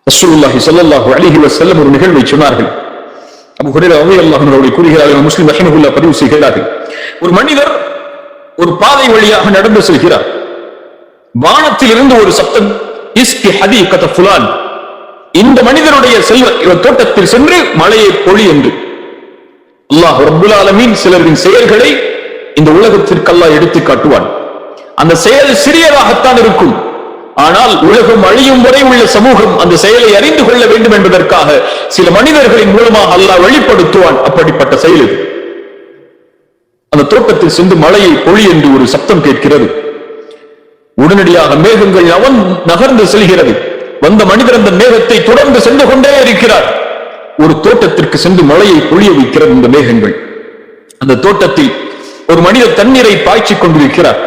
ரசூலுல்லாஹி ஸல்லல்லாஹு அலைஹி வஸல்லம் ஒரு நிகழ்வை சொன்னார்கள். அபூ ஹுரைரா ரலியல்லாஹு அன்ஹு கூறுகிறார்கள், முஸ்லிம் ரஹிமஹுல்லாஹ் பதிவு செய்கிறார்கள், ஒரு மனிதர் ஒரு பாதை வழியாக நடந்து செல்கிறார். வானத்தில் இருந்து ஒரு சப்தம், இஸ்கி ஹதீகத ஃபுலான், இந்த மனிதனுடைய செல்வ தோட்டத்தில் சென்று மழையை பொழி என்று. அல்லாஹ் ரப்புல் ஆலமீன் சிலரின் செயல்களை இந்த உலகத்திற்கு அல்லாஹ் எடுத்து காட்டுவான். அந்த செயல் சிறியதாகத்தான் இருக்கும், ஆனால் உலகம் அழியும் வரை உள்ள சமூகம் அந்த செயலை அறிந்து கொள்ள வேண்டும் என்பதற்காக சில மனிதர்களின் மூலமாக அல்லாஹ் வெளிப்படுத்துவான். அப்படிப்பட்ட செயல் இது. அந்த தோட்டத்தில் சென்று மழையை பொழி என்று ஒரு சப்தம் கேட்கிறது. உடனடியாக மேகங்கள் அவன் நகர்ந்து செல்கிறது. வந்த மனிதர் அந்த மேகத்தை தொடர்ந்து சென்று கொண்டே இருக்கிறார். ஒரு தோட்டத்திற்கு சென்று மழையை பொழிய வைக்கிறது இந்த மேகங்கள். அந்த தோட்டத்தில் ஒரு மனிதர் தண்ணீரை பாய்ச்சிக் கொண்டிருக்கிறார்.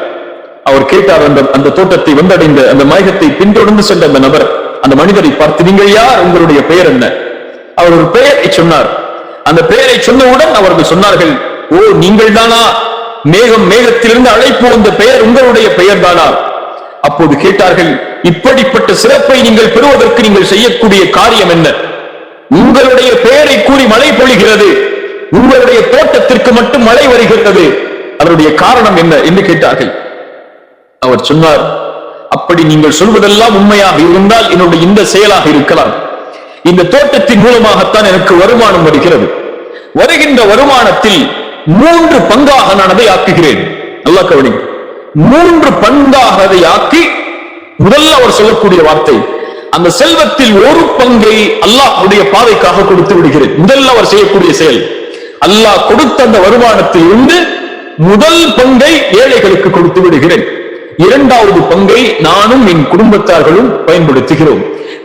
அவர் கேட்டார், அந்த தோட்டத்தை வந்தடைந்த அந்த மேகத்தை பின்தொடர்ந்து சென்ற அந்த நபர் அந்த மனிதரை பார்த்து, நீங்கள் யார், உங்களுடைய பெயர் என்ன? அவர் ஒரு பெயரை சொன்னார். அந்த பெயரை சொன்னவுடன் அவர்கள் சொன்னார்கள், ஓ நீங்கள் தானா, மேகத்திலிருந்து அழைப்பு வந்த பெயர் உங்களுடைய பெயர் தானா? அப்போது கேட்டார்கள், இப்படிப்பட்ட சிறப்பை நீங்கள் பெறுவதற்கு நீங்கள் செய்யக்கூடிய காரியம் என்ன? உங்களுடைய பெயரை கூறி மழை பொழிகிறது, உங்களுடைய தோட்டத்திற்கு மட்டும் மழை வருகிறது, அதனுடைய காரணம் என்ன என்று கேட்டார்கள். அவர் சொன்னார், அப்படி நீங்கள் சொல்வதெல்லாம் உண்மையாக இருந்தால் என்னுடைய இந்த செயலாக இருக்கலாம். இந்த தோட்டத்தின் மூலமாகத்தான் எனக்கு வருமானம் வருகிறது. வருகின்ற வருமானத்தில் 3 பங்காக நான் அதை ஆக்குகிறேன். நல்லா கவனிங்க, 3 பங்காக அதை ஆக்கி, முதல்ல அவர் சொல்லக்கூடிய வார்த்தை, அந்த செல்வத்தில் 1 பங்கை அல்லாஹ்வுடைய பாதைக்காக கொடுத்து விடுகிறேன். முதல்ல அவர் செய்யக்கூடிய செயல், அல்லாஹ் கொடுத்த அந்த வருமானத்தில் இருந்து முதல் பங்கை ஏழைகளுக்கு கொடுத்து விடுகிறேன். 2வது பங்கை நானும் என் குடும்பத்தார்களும் பயன்படுத்துகிறோம்.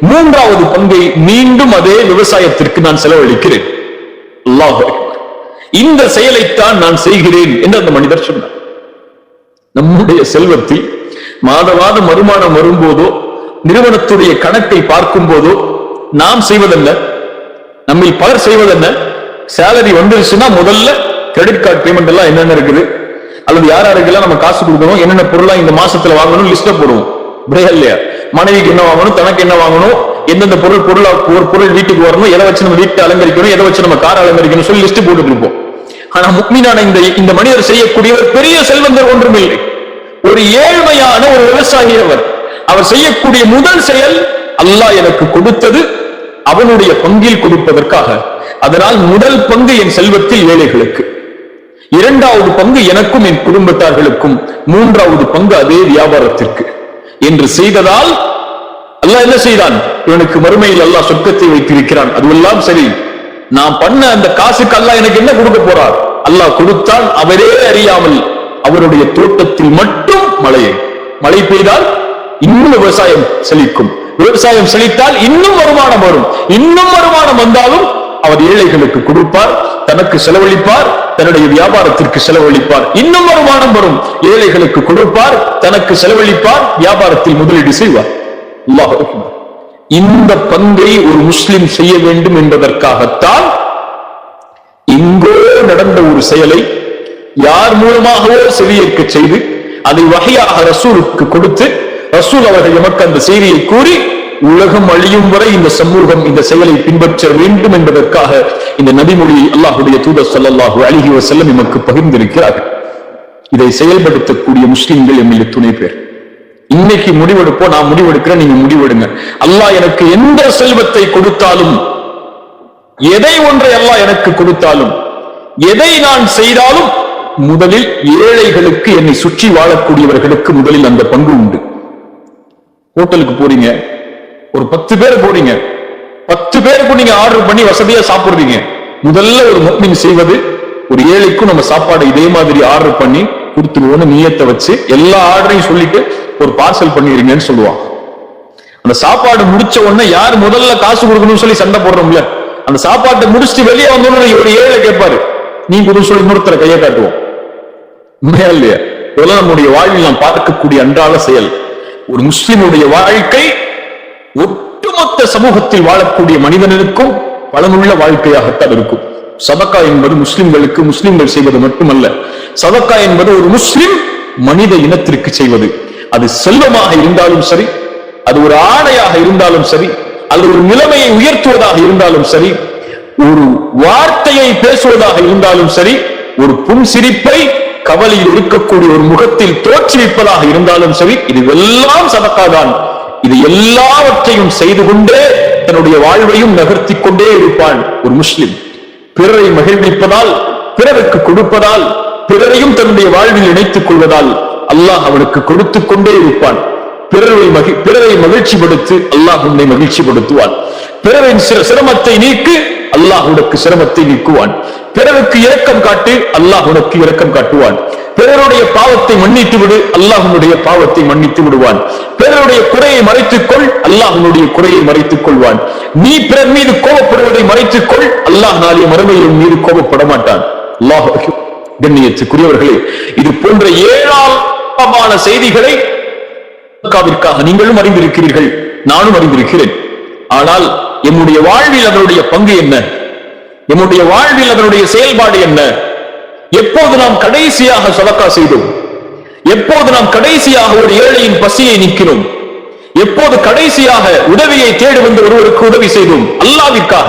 3வது பங்கை மீண்டும் அதே விவசாயத்திற்கு நான் செலவழிக்கிறேன். அல்லாஹ் அக்பர். இந்த செயலைத்தான் நான் செய்கிறேன் என்று அந்த மனிதர் சொன்னார். நம்முடைய செல்வத்தில் மாதம் வருமானம் வரும்போதோ, நிறுவனத்துடைய கணக்கை பார்க்கும் போதோ நாம் செய்வதல்ல, நம்மில் பலர் செய்வதென்ன, சேலரி வந்துருச்சுன்னா முதல்ல கிரெடிட் கார்டு பேமெண்ட் எல்லாம் என்னென்ன இருக்குது, அல்லது யாரெல்லாம் நம்ம காசு கொடுக்கணும், என்னென்ன பொருளா இந்த மாசத்துல வாங்கணும் லிஸ்ட போடுவோம். இல்லையா? மனைவிக்கு என்ன வாங்கணும், தனக்கு என்ன வாங்கணும், எந்தெந்த ஒரு பொருள் வீட்டுக்கு வரணும், எதை வச்சு நம்ம வீட்டை அலங்கரிக்கணும், எதை வச்சு நம்ம கார் அலங்கரிக்கணும் சொல்லி லிஸ்ட் போட்டுட்டு இருப்போம். ஆனா முக்மீனான இந்த மனிதர் செய்யக்கூடிய ஒரு பெரிய செல்வந்தர் ஒன்றும் இல்லை, ஒரு ஏழ்மையான ஒரு விவசாயி. அவர் செய்யக்கூடிய முதல் செயல், அல்லாஹ் எனக்கு கொடுத்தது அவனுடைய பங்கில் கொடுப்பதற்காக, அதனால் முதல் பங்கு என் செல்வத்தில் ஏழைகளுக்கு, 2வது பங்கு எனக்கும் என் குடும்பத்தார்களுக்கும், 3வது பங்கு அதே வியாபாரத்திற்கு என்று செய்ததால் அல்லாஹ் என்ன செய்தான்? இவனுக்கு மறுமையில் அல்லாஹ் சொர்க்கத்தை வைத்திருக்கிறான். அதுவெல்லாம் சரி, நான் பண்ண அந்த காசுக்கு அல்லாஹ் எனக்கு என்ன கொடுக்க போறார்? அல்லாஹ் கொடுத்தான், அவரே அறியாமல் அவருடைய தோட்டத்தில் மட்டும் மழை பெய்தால் இன்னும் விவசாயம் செழிக்கும், விவசாயம் செழித்தால் இன்னும் வருமானம் வரும், இன்னும் வருமானம் வந்தாலும் அவர் ஏழைகளுக்கு கொடுப்பார், தனக்கு செலவழிப்பார், தன்னுடைய வியாபாரத்திற்கு செலவழிப்பார், இன்னும் வருமானம் வரும், ஏழைகளுக்கு கொடுப்பார், தனக்கு செலவழிப்பார், வியாபாரத்தில் முதலீடு செய்வார். அல்லாஹ் அக்பர். இந்த பங்கை ஒரு முஸ்லிம் செய்ய வேண்டும் என்பதற்காகத்தான் இங்கோ நடந்த ஒரு செயலை யார் மூலமாகவோ செவியேற்க செய்து அதை வகையாக ரசூலுக்கு கொடுத்து, ரசூல் அவர்கள் எமக்கு அந்த செய்தியை கூறி, உலகம் அழியும் வரை இந்த சமூகம் இந்த செயலை பின்பற்ற வேண்டும் என்பதற்காக இந்த நபிமொழியை அல்லாஹ்வுடைய தூதர் ஸல்லல்லாஹு அலைஹி வஸல்லம் எமக்கு பகிர்ந்திருக்கிறார்கள். இதை செயல்படுத்தக்கூடிய முஸ்லிம்கள் எம்மில் துணை பேர். இன்னைக்கு முடிவெடுப்போம், நான் முடிவெடுக்கிறேன், நீங்க முடிவெடுங்க. அல்லாஹ் எனக்கு எந்த செல்வத்தை கொடுத்தாலும், எதை ஒன்றை அல்லாஹ் எனக்கு கொடுத்தாலும், எதை நான் செய்தாலும், முதலில் ஏழைகளுக்கு, என்னை சுற்றி வாழக்கூடியவர்களுக்கு முதலில் அந்த பங்கு உண்டு. ஹோட்டலுக்கு போறீங்க, ஒரு 10 பேர் போறீங்க, 10 பேருக்கு நீங்க ஆர்டர் பண்ணி வசதியா சாப்பிடுறீங்க. முதல்ல ஒரு முஃமின் செய்வது, ஒரு ஏழைக்கும் நம்ம சாப்பாடு இதே மாதிரி ஆர்டர் பண்ணி கொடுத்துருவோம்னு நியத்தை வச்சு எல்லா ஆர்டரையும் சொல்லிட்டு ஒரு பார்சல் பண்ணிடுங்கன்னு சொல்லுவான். அந்த சாப்பாடு முடிச்ச உடனே யார் முதல்ல காசு கொடுக்கணும்னு சொல்லி சண்டை போடுறோம்ல, அந்த சாப்பாட்டை முடிச்சுட்டு வெளியே வந்தோன்னு ஒரு ஏழை கேட்பாரு, நீ கொடுன்னு சொல்லி இன்னொருத்தர கையை காட்டுவோம். உண்மையா இல்லையா? இதெல்லாம் நம்முடைய வாழ்வில் நாம் பார்க்கக்கூடிய அன்றாட செயல். ஒரு முஸ்லிமுடைய வாழ்க்கை ஒட்டுமொத்த சமூகத்தில் வாழக்கூடிய மனிதனுக்கும் பலனுள்ள வாழ்க்கையாகத்தான் இருக்கும். சதக்கா என்பது முஸ்லிம்களுக்கு முஸ்லிம்கள் செய்வது மட்டுமல்ல, சதக்கா என்பது ஒரு முஸ்லிம் மனித இனத்திற்கு செய்வது. அது செல்வமாக இருந்தாலும் சரி, அது ஒரு ஆடையாக இருந்தாலும் சரி, அல்லது ஒரு நிலைமையை உயர்த்துவதாக இருந்தாலும் சரி, ஒரு வார்த்தையை பேசுவதாக இருந்தாலும் சரி, ஒரு புன்சிரிப்பை கவலையில் இருக்கக்கூடிய ஒரு முகத்தில் தோற்றுவிப்பதாக இருந்தாலும் சரி, இதுவெல்லாம் சதக்காதான். இது எல்லாவற்றையும் செய்து கொண்டே தன்னுடைய வாழ்வையும் நகர்த்தி கொண்டே இருப்பான் ஒரு முஸ்லிம். பிறரை மகிழ்விப்பதால், பிறருக்கு கொடுப்பதால், பிறரையும் தன்னுடைய வாழ்வில் இணைத்துக் கொள்வதால் அல்லாஹ் அவனுக்கு கொடுத்துக் கொண்டே இருப்பான். பிறரை மகிழ்ச்சிப்படுத்து, அல்லாஹ் உன்னை மகிழ்ச்சிப்படுத்துவான். பிறரின் சிரமத்தை நீக்கு, அல்லாஹ் உனக்கு சிரமத்தை நீக்குவான். பிறருக்கு இரக்கம் காட்டு, அல்லாஹ் உனக்கு இரக்கம் காட்டுவான். பிறருடைய பாவத்தை மன்னித்து விடு, அல்லாஹ் உன்னுடைய பாவத்தை மன்னித்து விடுவான். பிறருடைய குறையை மறைத்துக் கொள், அல்லாஹ் உன்னுடைய குறையை மறைத்துக் கொள்வான். நீ பிறர் மீது கோபப்படுவதை மறைத்துக் கொள், அல்லாஹ் நாளைய மறுமையில் மீது கோபப்பட மாட்டான். அல்லாஹ் கண்ணியத்துக்குரியவர்களே, இது போன்ற ஏராளமான செய்திகளை நீங்களும் அறிந்திருக்கிறீர்கள், நானும் அறிந்திருக்கிறேன். ஆனால் எம்முடைய வாழ்வில் அதனுடைய பங்கு என்ன? எம்முடைய வாழ்வில் அதனுடைய செயல்பாடு என்ன? எப்போது நாம் கடைசியாக சதக்கா செய்தோம்? எப்போது நாம் கடைசியாக ஒரு ஏழையின் பசியை நீக்கினோம்? எப்போது கடைசியாக உதவியை தேடி வந்து ஒருவருக்கு உதவி செய்தோம்? அல்லாஹ்விற்காக,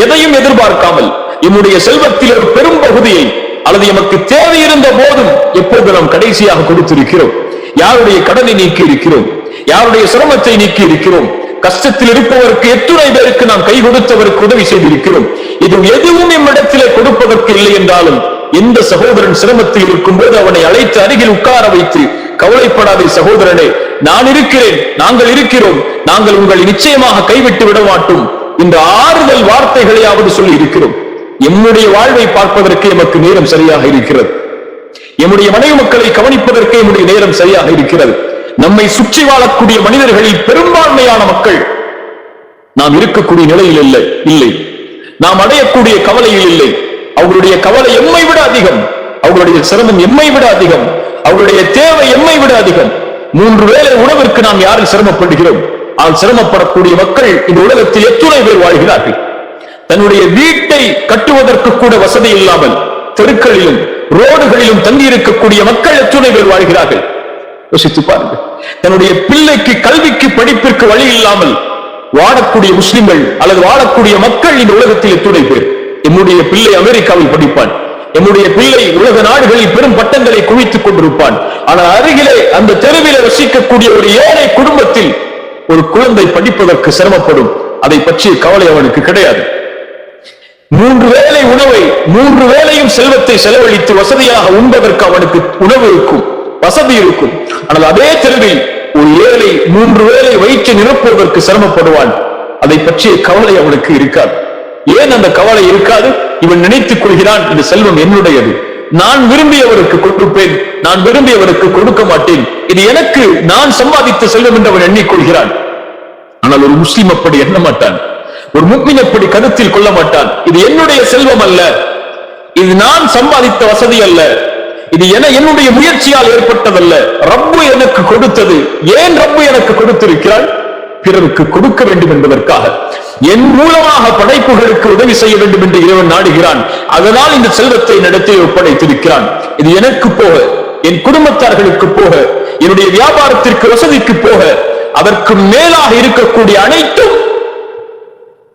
எதையும் எதிர்பார்க்காமல் எம்முடைய செல்வத்தில் ஒரு பெரும் பகுதியை அல்லது எமக்கு தேவையிருந்த போதும் எப்போது நாம் கடைசியாக கொடுத்திருக்கிறோம்? யாருடைய கடனை நீக்கி இருக்கிறோம்? யாருடைய சிரமத்தை நீக்கி இருக்கிறோம்? கஷ்டத்தில் இருப்பவருக்கு எத்துணை பேருக்கு நாம் கை கொடுத்தவருக்கு உதவி செய்திருக்கிறோம். இது எதுவும் நம்மிடத்திலே கொடுப்பதற்கு இல்லை என்றாலும், எந்த சகோதரன் சிரமத்தில் இருக்கும் போது அவனை அழைத்து அருகில் உட்கார வைத்து, கவலைப்படாதே சகோதரனே, நான் இருக்கிறேன், நாங்கள் இருக்கிறோம், நாங்கள் உங்களை நிச்சயமாக கைவிட்டு விட மாட்டோம் என்ற ஆறுதல் வார்த்தைகளையாவது சொல்லி இருக்கிறோம். எம்முடைய வாழ்வை பார்ப்பதற்கு எமக்கு நேரம் சரியாக இருக்கிறது. எம்முடைய மனைவி மக்களை கவனிப்பதற்கு எம்முடைய நேரம் சரியாக இருக்கிறது. நம்மை சுற்றி வாழக்கூடிய மனிதர்களில் பெரும்பான்மையான மக்கள் நாம் இருக்கக்கூடிய நிலையில் இல்லை, நாம் அடையக்கூடிய கவலையில் இல்லை. அவர்களுடைய கவலை எம்மை விட அதிகம், அவர்களுடைய சிரமம் எம்மை விட அதிகம், அவர்களுடைய தேவை எம்மை விட அதிகம். 3 வேளை உணவிற்கு நாம் யாரில் சிரமப்படுகிறோம்? ஆனால் சிரமப்படக்கூடிய மக்கள் இந்த உலகத்தில் எத்துணை பேர் வாழ்கிறார்கள்? தன்னுடைய வீட்டை கட்டுவதற்கு கூட வசதி இல்லாமல் தெருக்களிலும் ரோடுகளிலும் தங்கி இருக்கக்கூடிய மக்கள் எத்துணை பேர் வாழ்கிறார்கள்? யோசித்து பாருங்கள். தன்னுடைய பிள்ளைக்கு கல்விக்கு படிப்பிற்கு வழி இல்லாமல் வாழக்கூடிய முஸ்லிம்கள் அல்லது வாழக்கூடிய மக்கள் இந்த உலகத்தில் எத்துணை பேர்? எம்முடைய பிள்ளை அமெரிக்காவில் படிப்பான், எம்முடைய பிள்ளை உலக நாடுகளில் பெரும் பட்டங்களை குவித்துக் கொண்டிருப்பான். ஆனால் அருகிலே அந்த தெருவிலே வசிக்கக்கூடிய ஒரு ஏழை குடும்பத்தில் ஒரு குழந்தை படிப்பதற்கு சிரமப்படும். அதை பற்றிய கவலை அவனுக்கு கிடையாது. 3 வேளை உணவை, 3 வேளையும் செல்வத்தை செலவழித்து வசதியாக உண்பதற்கு அவனுக்கு உணவு இருக்கும், வசதி இருக்கும். ஆனால் அதே தெருவில் ஒரு ஏழை 3 வேளை வயிற்று நிரப்புவதற்கு சிரமப்படுவான். அதை பற்றிய கவலை அவனுக்கு இருக்காது. ஏன் அந்த கவலை இருக்காது? இவன் நினைத்துக் கொள்கிறான், இந்த செல்வம் என்னுடையது, நான் விரும்பியவருக்கு கொடுப்பேன், நான் விரும்பியவருக்கு கொடுக்க மாட்டேன், இது எனக்கு, நான் சம்பாதித்த செல்வம் என்று அவன் எண்ணிக்கொள்கிறான். ஆனால் ஒரு முஸ்லிம் அப்படி எண்ண மாட்டான். ஒரு முஃமின் அப்படி கருத்தில் கொள்ள மாட்டான். இது என்னுடைய செல்வம் அல்ல, இது நான் சம்பாதித்த வசதி அல்ல, இது என்னுடைய முயற்சியால் ஏற்பட்டதல்ல, ரப்பு எனக்கு கொடுத்தது. ஏன் ரப்பு எனக்கு கொடுத்திருக்கிறாள்? பிறருக்கு கொடுக்க வேண்டும் என்பதற்காக, என் மூலமாக படைப்புகளுக்கு உதவி செய்ய வேண்டும் என்று இறைவன் நாடுகிறான். அதனால் இந்த செல்வத்தை நடத்தி ஒப்படைத்திருக்கிறான். இது எனக்கு போக, என் குடும்பத்தார்களுக்கு போக, என்னுடைய வியாபாரத்திற்கு வசதிக்கு போக, அதற்கு மேலாக இருக்கக்கூடிய அனைத்தும்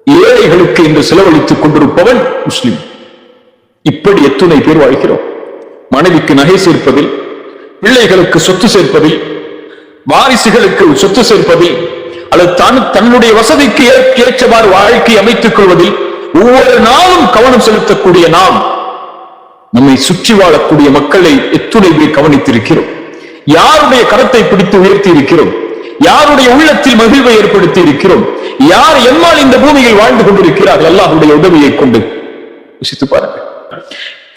ஏழைகளுக்கு என்று செலவழித்துக் கொண்டிருப்பவன் முஸ்லிம். இப்படி எத்துணை பேர் வாழ்கிறோம். மனைவிக்கு நகை சேர்ப்பதில், பிள்ளைகளுக்கு சொத்து சேர்ப்பதில், வாரிசுகளுக்கு சொத்து சேர்ப்பதில், அல்லது தன்னுடைய வசதிக்கு ஏற்றவாறு வாழ்க்கை அமைத்துக் கொள்வதில் ஒவ்வொரு நாளும் கவனம் செலுத்தக்கூடிய நாம், நம்மை சுற்றி வாழக்கூடிய மக்களை எத்துணை பேர் கவனித்திருக்கிறோம்? யாருடைய கரத்தை பிடித்து உயர்த்தி இருக்கிறோம்? யாருடைய உள்ளத்தில் மகிழ்வை ஏற்படுத்தி இருக்கிறோம்? யார் எம்மால் இந்த பூமியில் வாழ்ந்து கொண்டிருக்கிறார்கள்? அல்லாஹ்வுடைய உதவியை கொண்டு யோசித்து பாருங்கள்.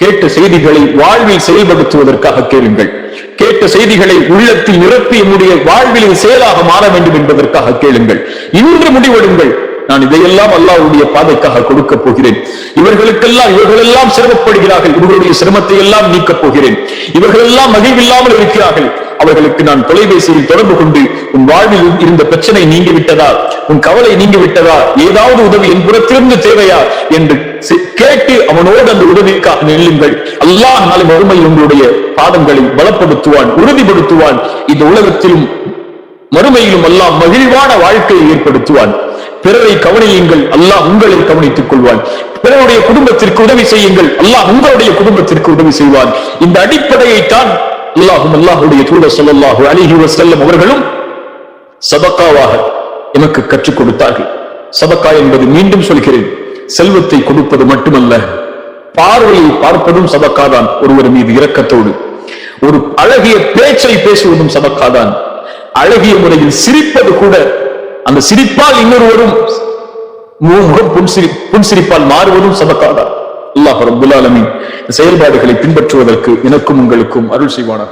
கேட்ட செய்திகளை வாழ்வில் செயல்படுத்துவதற்காக கேளுங்கள். கேட்ட செய்திகளை உள்ளத்தில் நிரப்பி நம்முடைய வாழ்வில் செயலாக மாற வேண்டும் என்பதற்காக கேளுங்கள். இன்று முடிவெடுங்கள், நான் இதையெல்லாம் அல்லாஹ்வுடைய பாதைக்காக கொடுக்க போகிறேன். இவர்களெல்லாம் சிரமப்படுகிறார்கள், இவர்களுடைய சிரமத்தை எல்லாம் நீக்கப் போகிறேன். இவர்களெல்லாம் மகிழ்வில்லாமல் இருக்கிறார்கள், அவர்களுக்கு நான் தொலைபேசியில் தொடர்பு கொண்டு உன் வாழ்வில் இருந்த பிரச்சனை நீங்கிவிட்டதா, உன் கவலை நீங்கிவிட்டதா, ஏதாவது உதவி என் புறத்திலிருந்து தேவையா என்று கேட்டு அவனோடு அந்த உதவிக்காக நில்லுங்கள். அல்லாஹ் நாளை மறுமையில் உங்களுடைய பாதங்களை பலப்படுத்துவான், உறுதிப்படுத்துவான். இந்த உலகத்திலும் மறுமையிலும் அல்லாஹ் மகிழ்வான வாழ்க்கையை ஏற்படுத்துவான். பிறரை கவனியுங்கள், அல்லாஹ் உங்களை கவனித்துக் கொள்வான். பிறருடைய குடும்பத்திற்கு உதவி செய்யுங்கள், அல்லாஹ் உங்களுடைய குடும்பத்திற்கு உதவி செய்வான். இந்த அடிப்படையைத்தான் அல்லாஹ்வுடைய தூதர் ஸல்லல்லாஹு அலைஹி வஸல்லம் அவர்களும் சதகாவாக எனக்கு கற்றுக் கொடுத்தார்கள். சதகா என்பது, மீண்டும் சொல்கிறேன், செல்வத்தை கொடுப்பது மட்டுமல்ல, பார்வையை பார்ப்பதும் சதகாதான். ஒருவர் மீது இரக்கத்தோடு ஒரு அழகிய பேச்சை பேசுவதும் சதகாதான். அழகிய முறையில் சிரிப்பது கூட, அந்த சிரிப்பால் இன்னொருவரும் முகம் புன்சிரிப்பால் மாறுவதும் சதகாதான். அல்லாஹ் ரப்பல் ஆலமீன் செயல்பாடுகளை பின்பற்றுவதற்கு எனக்கும் உங்களுக்கும் அருள் செய்வானாக.